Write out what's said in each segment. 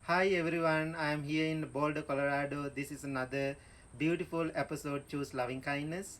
Hi everyone, I am here in Boulder, Colorado. This is another beautiful episode, Choose Loving Kindness.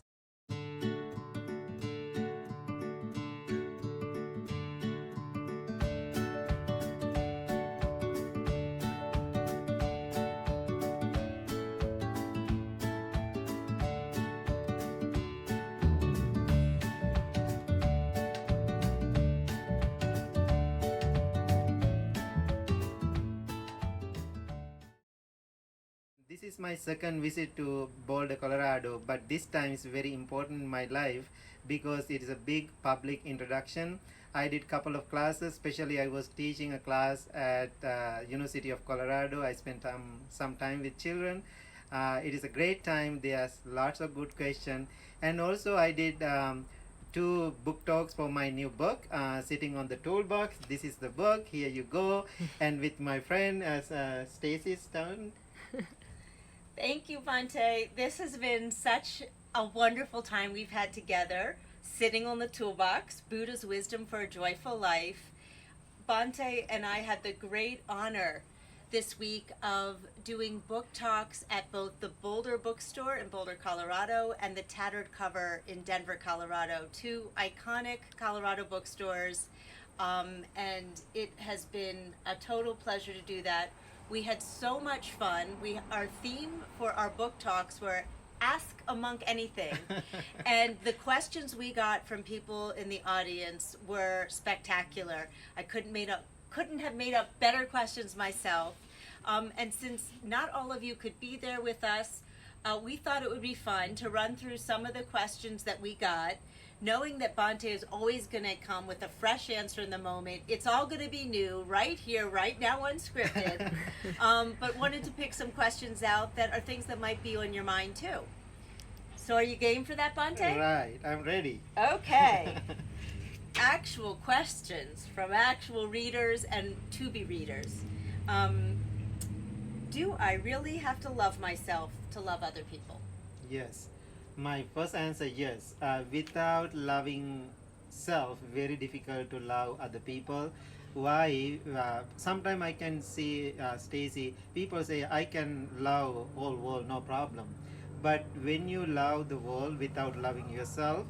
This is my second visit to Boulder, Colorado, but this time is very important in my life because it is a big public introduction. I did couple of classes, especially I was teaching a class at University of Colorado. I spent some time with children. It is a great time. There's lots of good questions, and also I did two book talks for my new book, Sitting on the Toolbox. This is the book. Here you go, and with my friend Stacey Stone. Thank you, Bhante. This has been such a wonderful time we've had together, sitting on the toolbox, Buddha's wisdom for a joyful life. Bhante and I had the great honor this week of doing book talks at both the Boulder bookstore in Boulder, Colorado, and the Tattered Cover in Denver, Colorado, two iconic Colorado bookstores. And it has been a total pleasure to do that. We had so much fun. Our theme for our book talks were ask a monk anything. And the questions we got from people in the audience were spectacular. I couldn't have made up better questions myself. And since not all of you could be there with us, we thought it would be fun to run through some of the questions that we got, knowing that Bhante is always going to come with a fresh answer in the moment. It's all going to be new, right here, right now, unscripted. But wanted to pick some questions out that are things that might be on your mind too. So are you game for that, Bhante? Right, I'm ready. Okay. Actual questions from actual readers and to-be readers. Do I really have to love myself to love other people? Yes. My first answer, yes. Without loving self, very difficult to love other people. Why? Sometimes I can see, Stacey, people say, I can love whole world, no problem. But when you love the world without loving yourself,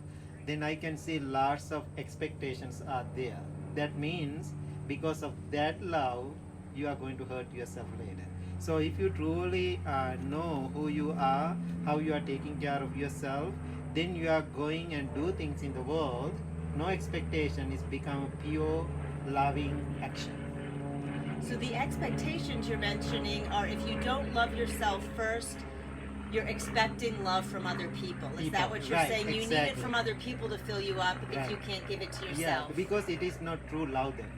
then I can see lots of expectations are there. That means because of that love, you are going to hurt yourself later. So if you truly know who you are, how you are taking care of yourself, then you are going and do things in the world. No expectation is become a pure loving action. So the expectations you're mentioning are if you don't love yourself first, you're expecting love from other people. Is that what you're right, saying? You exactly. need it from other people to fill you up if Right. you can't give it to yourself. Yeah, because it is not true love then.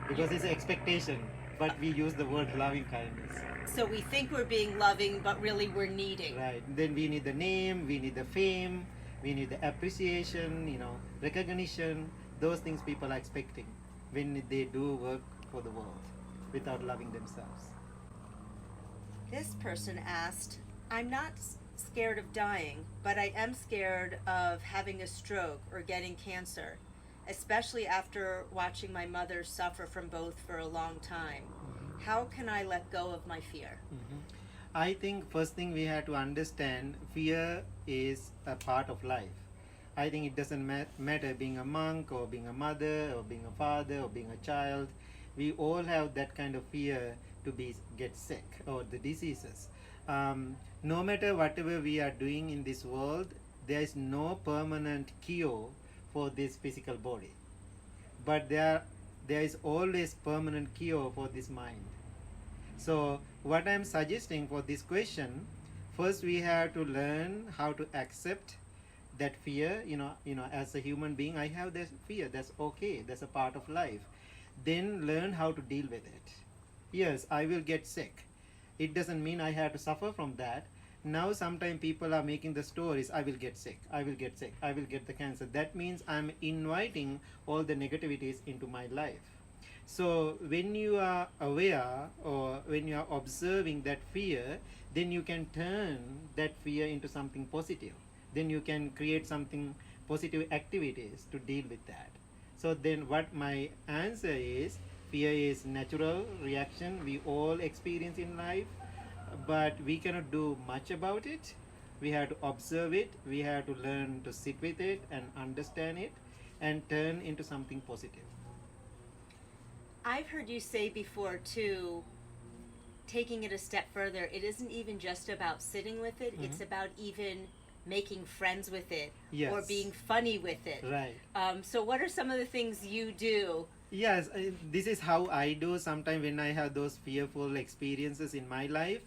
Because it's an expectation, but we use the word loving kindness. So we think we're being loving, but really we're needing. Right. Then we need the name, we need the fame, we need the appreciation, recognition. Those things people are expecting when they do work for the world without loving themselves. This person asked, I'm not scared of dying, but I am scared of having a stroke or getting cancer, especially after watching my mother suffer from both for a long time. How can I let go of my fear? Mm-hmm. I think first thing we have to understand, fear is a part of life. I think it doesn't matter being a monk or being a mother or being a father or being a child. We all have that kind of fear to get sick or the diseases. No matter whatever we are doing in this world, there is no permanent cure for this physical body. But there is always permanent cure for this mind. So what I'm suggesting for this question, first we have to learn how to accept that fear. As a human being, I have this fear. That's okay. That's a part of life. Then learn how to deal with it. Yes, I will get sick. It doesn't mean I have to suffer from that. Now sometimes people are making the stories, I will get sick, I will get sick, I will get the cancer. That means I'm inviting all the negativities into my life. So when you are aware or when you are observing that fear, then you can turn that fear into something positive. Then you can create something positive activities to deal with that. So then what my answer is, Fear is natural reaction we all experience in life, but we cannot do much about it. We have to observe it. We have to learn to sit with it and understand it, and turn into something positive. I've heard you say before too, taking it a step further, it isn't even just about sitting with it, it's about even making friends with it or Yes. being funny with it. Right. So what are some of the things you do? Yes, this is how I do. Sometimes when I have those fearful experiences in my life,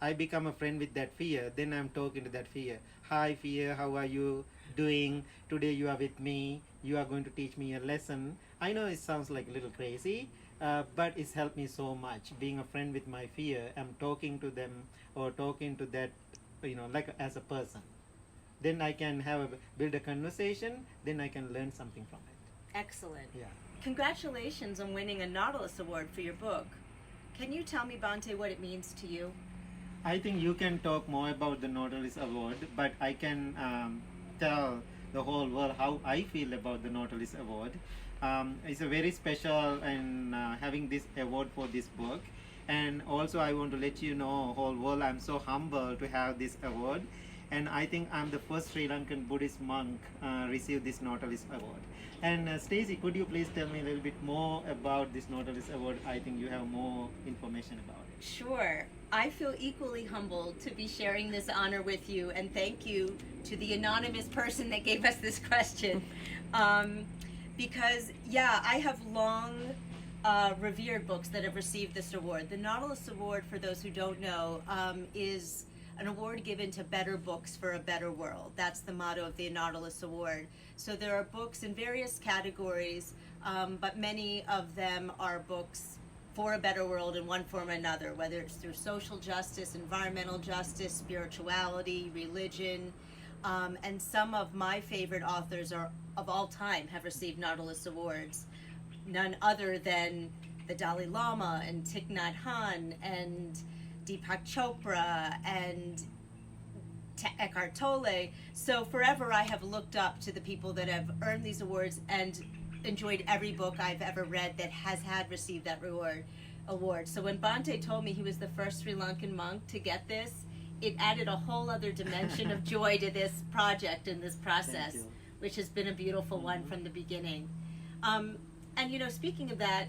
I become a friend with that fear. Then I'm talking to that fear. Hi, fear, how are you doing? Today you are with me. You are going to teach me a lesson. I know it sounds like a little crazy, but it's helped me so much. Being a friend with my fear, I'm talking to them or talking to that, like as a person. Then I can build a conversation. Then I can learn something from it. Excellent. Yeah. Congratulations on winning a Nautilus Award for your book. Can you tell me, Bhante, what it means to you? I think you can talk more about the Nautilus Award, but I can tell the whole world how I feel about the Nautilus Award. It's a very special and having this award for this book. And also I want to let you know, whole world, I'm so humble to have this award. And I think I'm the first Sri Lankan Buddhist monk receive this Nautilus Award. And Stacey, could you please tell me a little bit more about this Nautilus Award? I think you have more information about it. Sure. I feel equally humbled to be sharing this honor with you, and thank you to the anonymous person that gave us this question. Because, yeah, I have long revered books that have received this award. The Nautilus Award, for those who don't know, is an award given to better books for a better world. That's the motto of the Nautilus Award. So there are books in various categories, but many of them are books for a better world in one form or another, whether it's through social justice, environmental justice, spirituality, religion. And some of my favorite authors of all time have received Nautilus Awards. None other than the Dalai Lama and Thich Nhat Hanh and Deepak Chopra and Eckhart Tolle. So forever I have looked up to the people that have earned these awards and enjoyed every book I've ever read that has had received that award. So when Bhante told me he was the first Sri Lankan monk to get this, it added a whole other dimension of joy to this project and this process, which has been a beautiful one from the beginning. And speaking of that,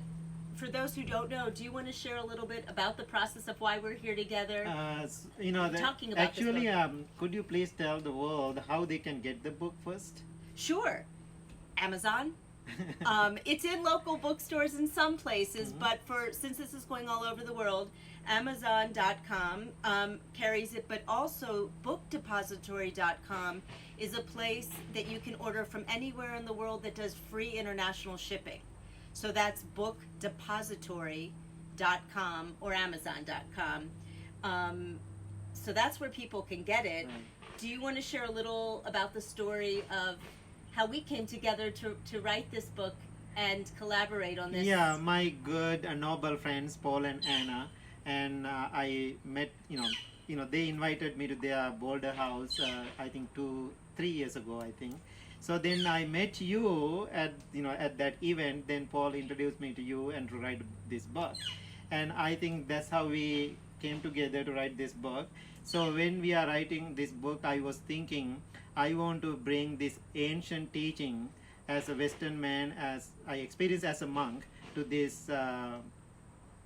for those who don't know, do you want to share a little bit about the process of why we're here together? Talking about actually, this book. could you please tell the world how they can get the book first? Sure. Amazon. It's in local bookstores in some places, but since this is going all over the world, Amazon.com carries it, but also BookDepository.com is a place that you can order from anywhere in the world that does free international shipping. So that's BookDepository.com or Amazon.com. So that's where people can get it. Do you want to share a little about the story of how we came together to write this book and collaborate on this? Yeah, my good noble friends Paul and Anna, and I met. They invited me to their Boulder house. I think 2-3 years ago. I think. So then I met you at that event. Then Paul introduced me to you and to write this book, and I think that's how we came together to write this book. So when we are writing this book, I was thinking I want to bring this ancient teaching as a Western man, as I experienced as a monk, to this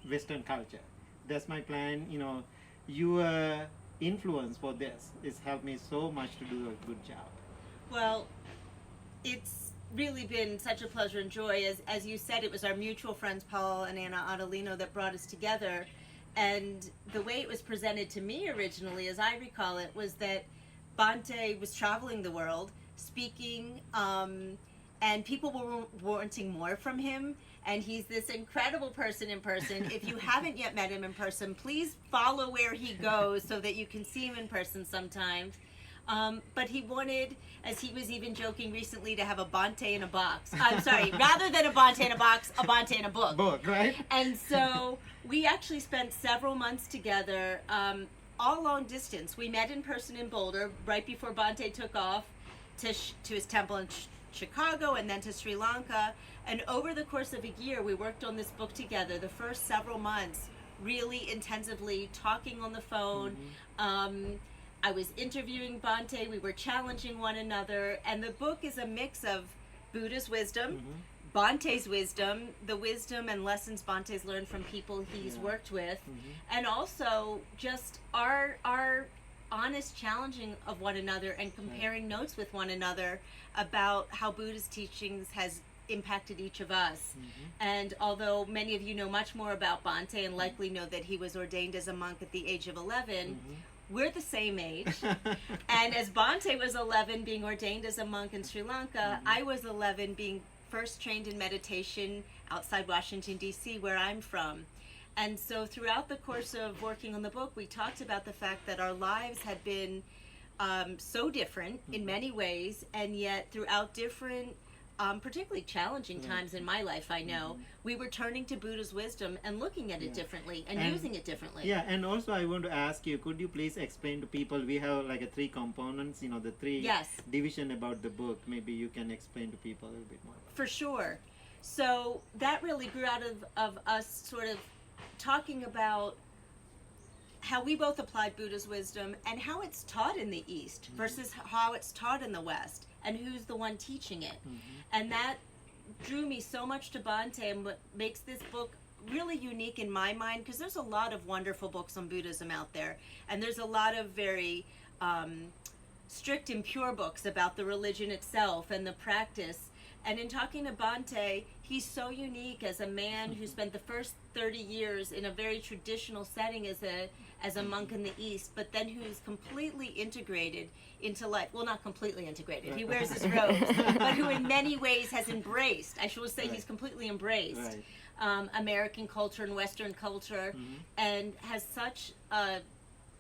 Western culture. That's my plan. Your influence for this has helped me so much to do a good job. Well, it's really been such a pleasure and joy. As you said, it was our mutual friends, Paul and Anna Adelino, that brought us together. And the way it was presented to me originally, as I recall it, was that Bhante was traveling the world, speaking, and people were wanting more from him. And he's this incredible person in person. If you haven't yet met him in person, please follow where he goes so that you can see him in person sometimes. But he wanted, as he was even joking recently, to have a Bhante in a box. I'm sorry, rather than a Bhante in a box, a Bhante in a book. Book, right? And so we actually spent several months together, all long distance. We met in person in Boulder right before Bhante took off to his temple in Chicago and then to Sri Lanka. And over the course of a year, we worked on this book together. The first several months, really intensively talking on the phone. I was interviewing Bhante. We were challenging one another. And the book is a mix of Buddha's wisdom, Bhante's wisdom, the wisdom and lessons Bhante's learned from people he's worked with, and also just our honest challenging of one another and comparing notes with one another about how Buddha's teachings has impacted each of us. And although many of you know much more about Bhante and likely know that he was ordained as a monk at the age of 11, we're the same age. And as Bhante was 11 being ordained as a monk in Sri Lanka, I was 11 being first trained in meditation outside Washington, D.C., where I'm from. And so throughout the course of working on the book, we talked about the fact that our lives had been so different in many ways, and yet throughout different, particularly challenging times in my life, I know, we were turning to Buddha's wisdom and looking at it differently and using it differently. Yeah, and also I want to ask you, could you please explain to people, we have like a 3 components, you know, the 3 division about the book. Maybe you can explain to people a little bit more. For sure. So that really grew out of us sort of talking about how we both applied Buddha's wisdom and how it's taught in the East versus how it's taught in the West, and who's the one teaching it. And that drew me so much to Bhante, and what makes this book really unique in my mind, because there's a lot of wonderful books on Buddhism out there, and there's a lot of very strict and pure books about the religion itself and the practice. And in talking to Bhante, he's so unique as a man who spent the first 30 years in a very traditional setting as a monk in the East, but then who's completely integrated into life. Well, not completely integrated. He wears his robes, but who in many ways has embraced, I should say he's completely embraced American culture and Western culture, and has such a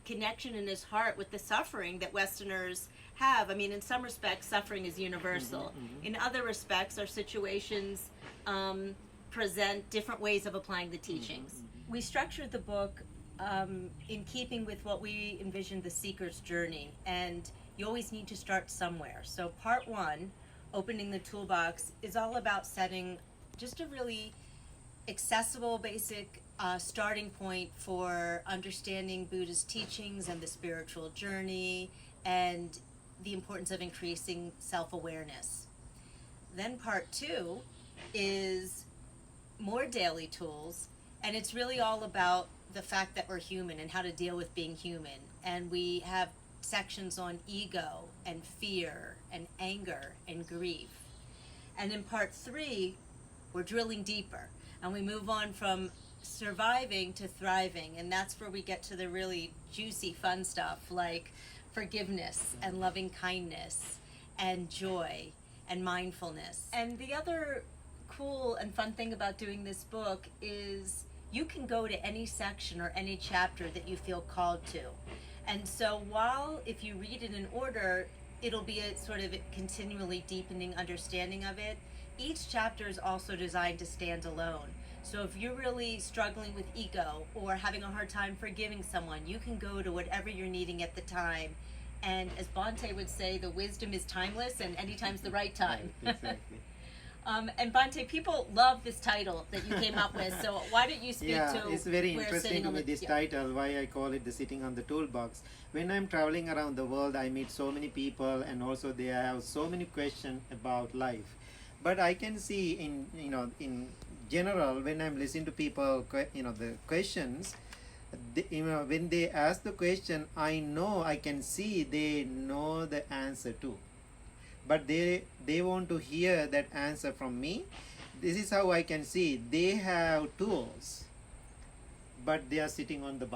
connection in his heart with the suffering that Westerners have. I mean, in some respects, suffering is universal. In other respects, our situations present different ways of applying the teachings. We structured the book in keeping with what we envisioned the seeker's journey, and you always need to start somewhere. So part 1, opening the toolbox, is all about setting just a really accessible, basic starting point for understanding Buddha's teachings and the spiritual journey, and the importance of increasing self-awareness. Then part 2 is more daily tools, and it's really all about the fact that we're human and how to deal with being human. And we have sections on ego and fear and anger and grief. And in part 3, we're drilling deeper, and we move on from surviving to thriving, and that's where we get to the really juicy, fun stuff like forgiveness and loving kindness and joy and mindfulness. And the other cool and fun thing about doing this book is you can go to any section or any chapter that you feel called to. And so while if you read it in order, it'll be a sort of continually deepening understanding of it, each chapter is also designed to stand alone. So if you're really struggling with ego or having a hard time forgiving someone, you can go to whatever you're needing at the time. And as Bhante would say, the wisdom is timeless and anytime's the right time. Exactly. And Bhante, people love this title that you came up with. So why don't you speak to it's very where interesting sitting to on me, the- this title, why I call it the sitting on the toolbox. When I'm traveling around the world, I meet so many people, and also they have so many questions about life. But I can see in general, when I'm listening to people, the questions, when they ask the question, I can see they know the answer too. But they want to hear that answer from me. This is how I can see they have tools, but they are sitting on the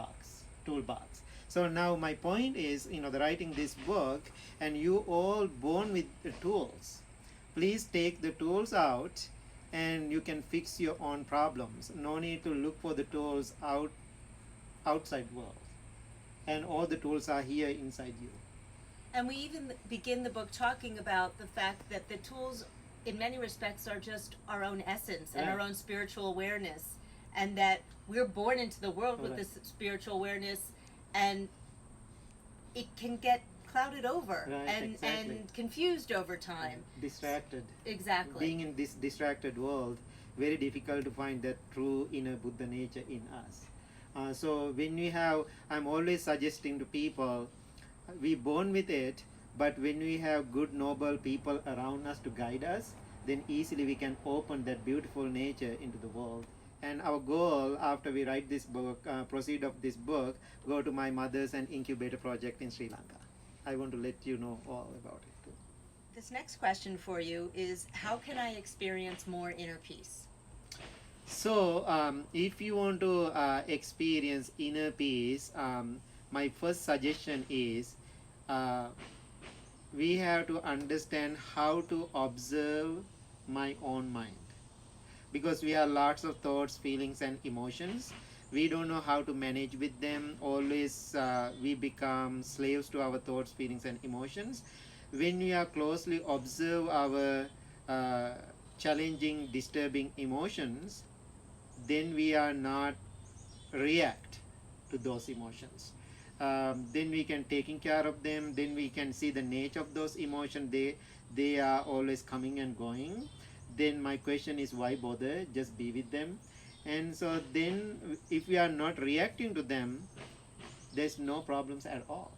toolbox. So now my point is, the writing this book, and you all born with the tools. Please take the tools out, and you can fix your own problems. No need to look for the tools outside world. And all the tools are here inside you. And we even begin the book talking about the fact that the tools, in many respects, are just our own essence and our own spiritual awareness, and that we're born into the world with this spiritual awareness, and it can get clouded over Right, and exactly. and confused over time. Distracted. Exactly. Being in this distracted world, very difficult to find that true inner Buddha nature in us. So when we have, I'm always suggesting to people, we born with it, but when we have good noble people around us to guide us, then easily we can open that beautiful nature into the world. And our goal after we write this book, proceed of this book, go to my mother's and incubator project in Sri Lanka. I want to let you know all about it too. This next question for you is, how can I experience more inner peace? So, if you want to experience inner peace, my first suggestion is we have to understand how to observe my own mind. Because we have lots of thoughts, feelings, and emotions. We don't know how to manage with them. Always we become slaves to our thoughts, feelings, and emotions. When we are closely observe our challenging, disturbing emotions, then we are not react to those emotions. Then we can taking care of them. Then we can see the nature of those emotions. They are always coming and going. Then my question is, why bother? Just be with them. And so then if we are not reacting to them, there's no problems at all.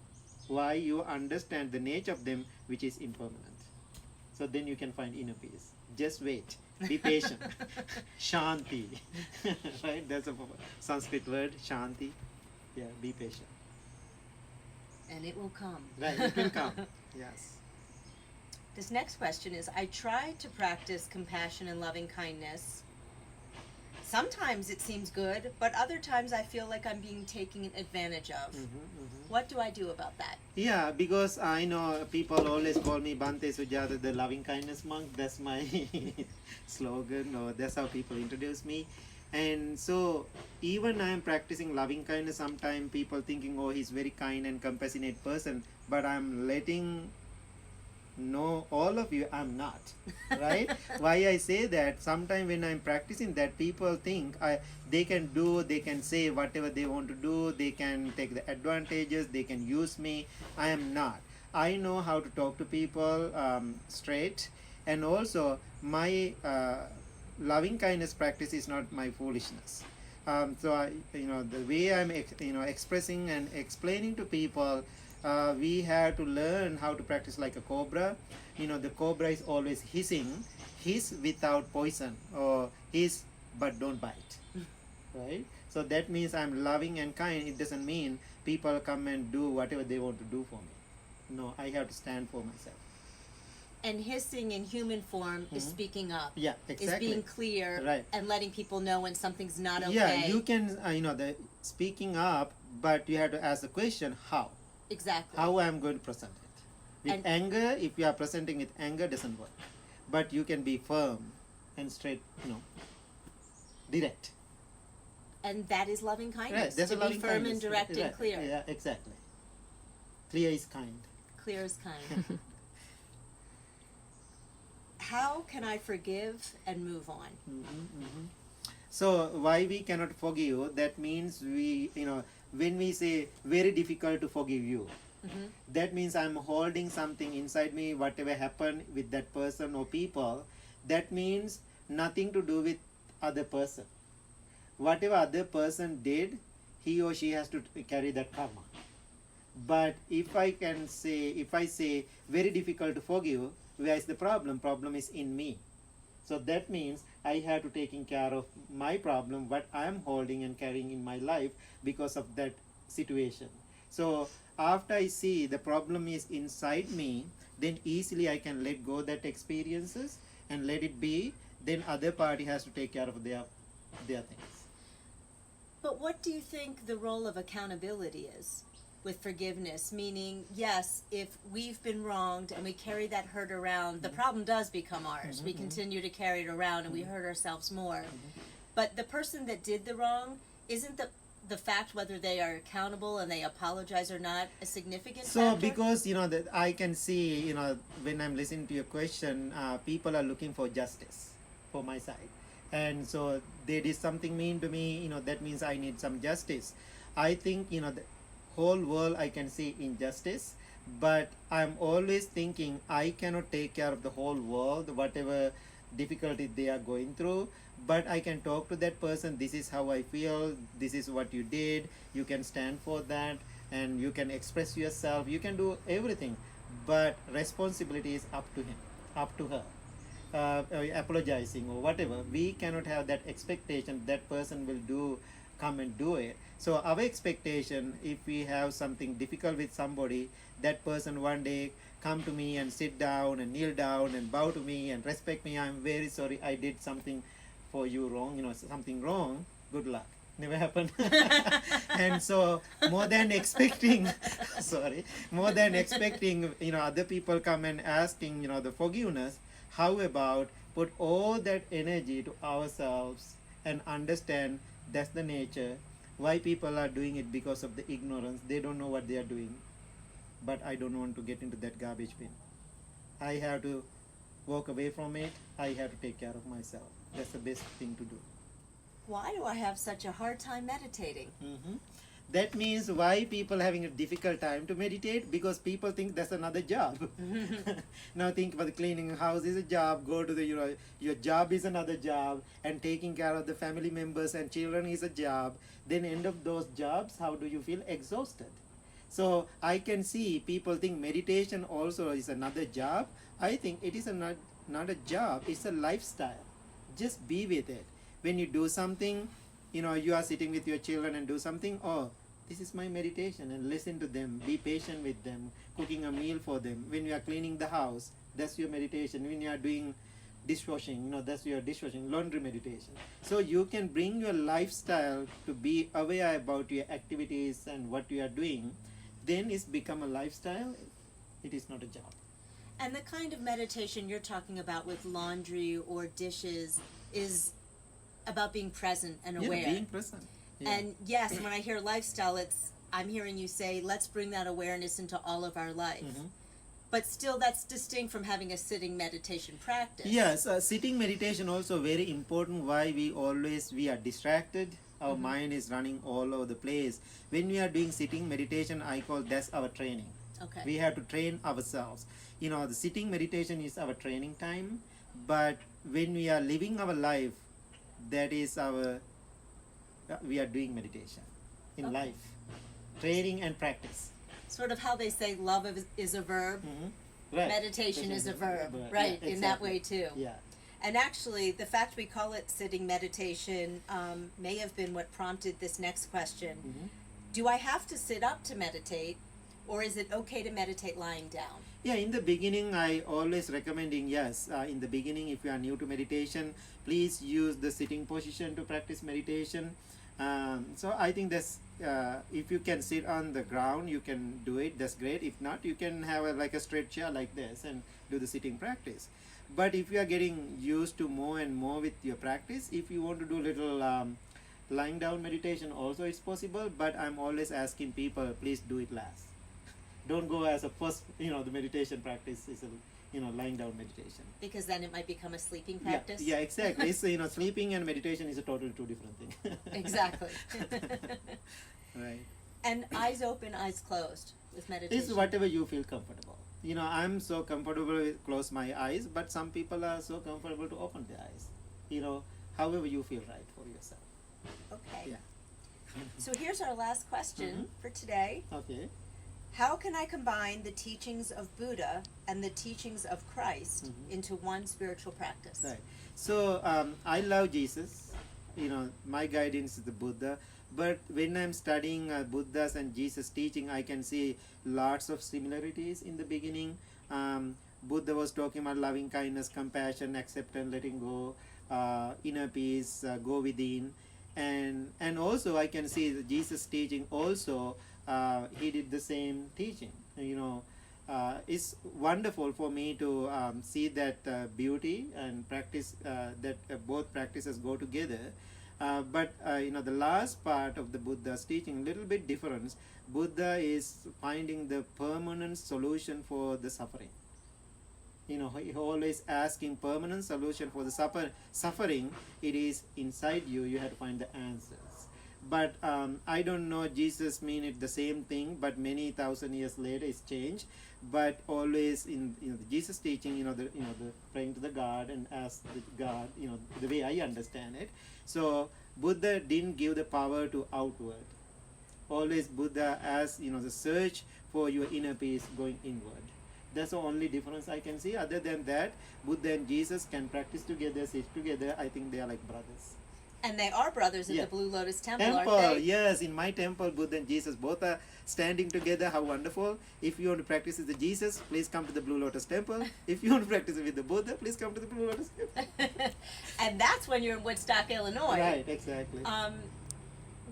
Why? You understand the nature of them, which is impermanent. So then you can find inner peace. Just wait. Be patient. Shanti. Right? That's a Sanskrit word, Shanti. Yeah, be patient. And it will come. Right, it will come. Yes. This next question is, I try to practice compassion and loving kindness. Sometimes it seems good, but other times I feel like I'm being taken advantage of. What do I do about that? Yeah, because I know people always call me Bhante Sujatha, the loving kindness monk. That's my slogan, or that's how people introduce me. And so even I am practicing loving kindness, sometimes people thinking, oh, he's very kind and compassionate person, but I'm letting know all of you I'm not. Right? Why I say that, sometimes when I'm practicing that, people think they can say whatever they want to do, they can take the advantages, they can use me. I am not. I know how to talk to people straight, and also my loving kindness practice is not my foolishness. So I, the way I'm expressing and explaining to people, we have to learn how to practice like a cobra. The cobra is always hissing, hiss without poison, or hiss but don't bite. Right? So that means I'm loving and kind. It doesn't mean people come and do whatever they want to do for me. No, I have to stand for myself. And hissing in human form is speaking up. Yeah, exactly. Is being clear, right, and letting people know when something's not okay. Yeah, you can, the speaking up, but you have to ask the question, how? Exactly. How I'm going to present it. With anger, if you are presenting with anger, doesn't work. But you can be firm and straight, direct. And that is loving kindness. Right, that's to a loving be firm kindness. and direct Right. and clear. Yeah, exactly. Clear is kind. Clear is kind. How can I forgive and move on? So why we cannot forgive? That means we, when we say very difficult to forgive you, that means I'm holding something inside me, whatever happened with that person or people. That means nothing to do with other person. Whatever other person did, he or she has to carry that karma. But if I say very difficult to forgive, where is the problem? Problem is in me. So that means I have to taking care of my problem, what I am holding and carrying in my life because of that situation. So after I see the problem is inside me, then easily I can let go that experiences and let it be. Then other party has to take care of their things. But what do you think the role of accountability is with forgiveness? Meaning, yes, if we've been wronged and we carry that hurt around, the problem does become ours. We continue to carry it around and we hurt ourselves more. But the person that did the wrong, isn't the fact whether they are accountable and they apologize or not a significant So factor? because that I can see, when I'm listening to your question, people are looking for justice for my side. And so they did something mean to me, that means I need some justice. I think, the whole world I can see injustice, but I'm always thinking I cannot take care of the whole world, whatever difficulty they are going through, but I can talk to that person. This is how I feel, this is what you did, you can stand for that, and you can express yourself, you can do everything, but responsibility is up to him, up to her. Apologizing or whatever, we cannot have that expectation that person will do, come and do it. So our expectation, if we have something difficult with somebody, that person one day come to me and sit down and kneel down and bow to me and respect me. I'm very sorry, I did something for you wrong, something wrong. Good luck. Never happened. And so more than expecting more than expecting other people come and asking the forgiveness, how about put all that energy to ourselves and understand that's the nature. Why people are doing it? Because of the ignorance. They don't know what they are doing. But I don't want to get into that garbage bin. I have to walk away from it. I have to take care of myself. That's the best thing to do. Why do I have such a hard time meditating? That means why people having a difficult time to meditate, because people think that's another job. Now think about cleaning a house is a job, go to the your job is another job, and taking care of the family members and children is a job. Then end of those jobs, how do you feel? Exhausted. So I can see people think meditation also is another job. I think it is not a job, it's a lifestyle. Just be with it. When you do something, you are sitting with your children and do something, oh, this is my meditation, and listen to them, be patient with them, cooking a meal for them. When you are cleaning the house, that's your meditation. When you are doing dishwashing, that's your dishwashing, laundry meditation. So you can bring your lifestyle to be aware about your activities and what you are doing. Then it's become a lifestyle. It is not a job. And the kind of meditation you're talking about with laundry or dishes is about being present and aware. Yeah, being present. Yeah. And yes, when I hear lifestyle, I'm hearing you say, let's bring that awareness into all of our life. But still, that's distinct from having a sitting meditation practice. Yes, sitting meditation also very important. Why we are distracted. Our mind is running all over the place. When we are doing sitting meditation, I call that's our training. Okay. We have to train ourselves. The sitting meditation is our training time. But when we are living our life, that is we are doing meditation in life, training and practice. Sort of how they say love is a verb, Right. meditation is a verb, Yeah, right? exactly. In that way too. Yeah. And actually, the fact we call it sitting meditation may have been what prompted this next question. Do I have to sit up to meditate, or is it okay to meditate lying down? Yeah, in the beginning, I always recommending, yes, in the beginning, if you are new to meditation, please use the sitting position to practice meditation. So I think that's, if you can sit on the ground, you can do it, that's great. If not, you can have like a straight chair like this and do the sitting practice. But if you are getting used to more and more with your practice, if you want to do little lying down meditation also it's possible, but I'm always asking people, please do it last. Don't go as a first, the meditation practice is lying down meditation. Because then it might become a sleeping practice? Yeah, exactly. It's, sleeping and meditation is a totally two different thing. Exactly. Right. And eyes open, eyes closed with meditation? It's whatever you feel comfortable. I'm so comfortable with close my eyes, but some people are so comfortable to open their eyes. However you feel right for yourself. Okay. Yeah. So here's our last question for today. Okay. How can I combine the teachings of Buddha and the teachings of Christ into one spiritual practice? Right. So I love Jesus. My guidance is the Buddha. But when I'm studying Buddha's and Jesus' teaching, I can see lots of similarities in the beginning. Buddha was talking about loving kindness, compassion, acceptance, letting go, inner peace, go within. And also I can see the Jesus' teaching also, he did the same teaching. It's wonderful for me to see that beauty and practice, that both practices go together. But the last part of the Buddha's teaching, little bit difference. Buddha is finding the permanent solution for the suffering. He always asking permanent solution for the suffering. It is inside you. You have to find the answers. But I don't know Jesus mean it the same thing, but many thousand years later it's changed. But always in the Jesus teaching, the praying to the God and ask the God, the way I understand it. So Buddha didn't give the power to outward. Always Buddha as the search for your inner peace going inward. That's the only difference I can see. Other than that, Buddha and Jesus can practice together, sit together. I think they are like brothers. And they are brothers in Yeah. the Blue Lotus Temple, Temple, aren't they? yes. In my temple, Buddha and Jesus both are standing together. How wonderful. If you want to practice with the Jesus, please come to the Blue Lotus Temple. If you want to practice with the Buddha, please come to the Blue Lotus Temple. And that's when you're in Woodstock, Illinois. Right, exactly.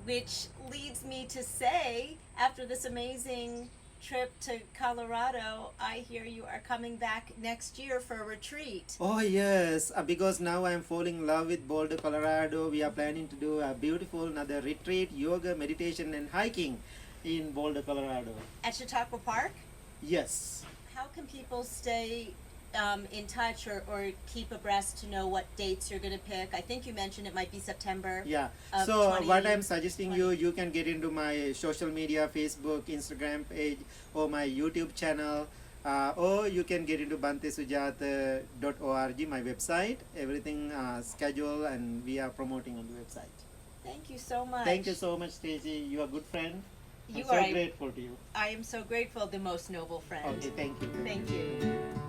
Which leads me to say, after this amazing trip to Colorado, I hear you are coming back next year for a retreat. Oh yes, because now I am falling in love with Boulder, Colorado. We are planning to do a beautiful another retreat, yoga, meditation, and hiking in Boulder, Colorado. At Chautauqua Park? Yes. How can people stay in touch or keep abreast to know what dates you're going to pick? I think you mentioned it might be September. Yeah. of So 20 what I'm suggesting 20. you can get into my social media, Facebook, Instagram page, or my YouTube channel, or you can get into bhantesujatha.org, my website. Everything schedule and we are promoting on the website. Thank you so much. Thank you so much, Stacey. You are a good friend. You I'm so are. grateful to you. I am so grateful. The most noble friend. Okay, thank you. Thank you.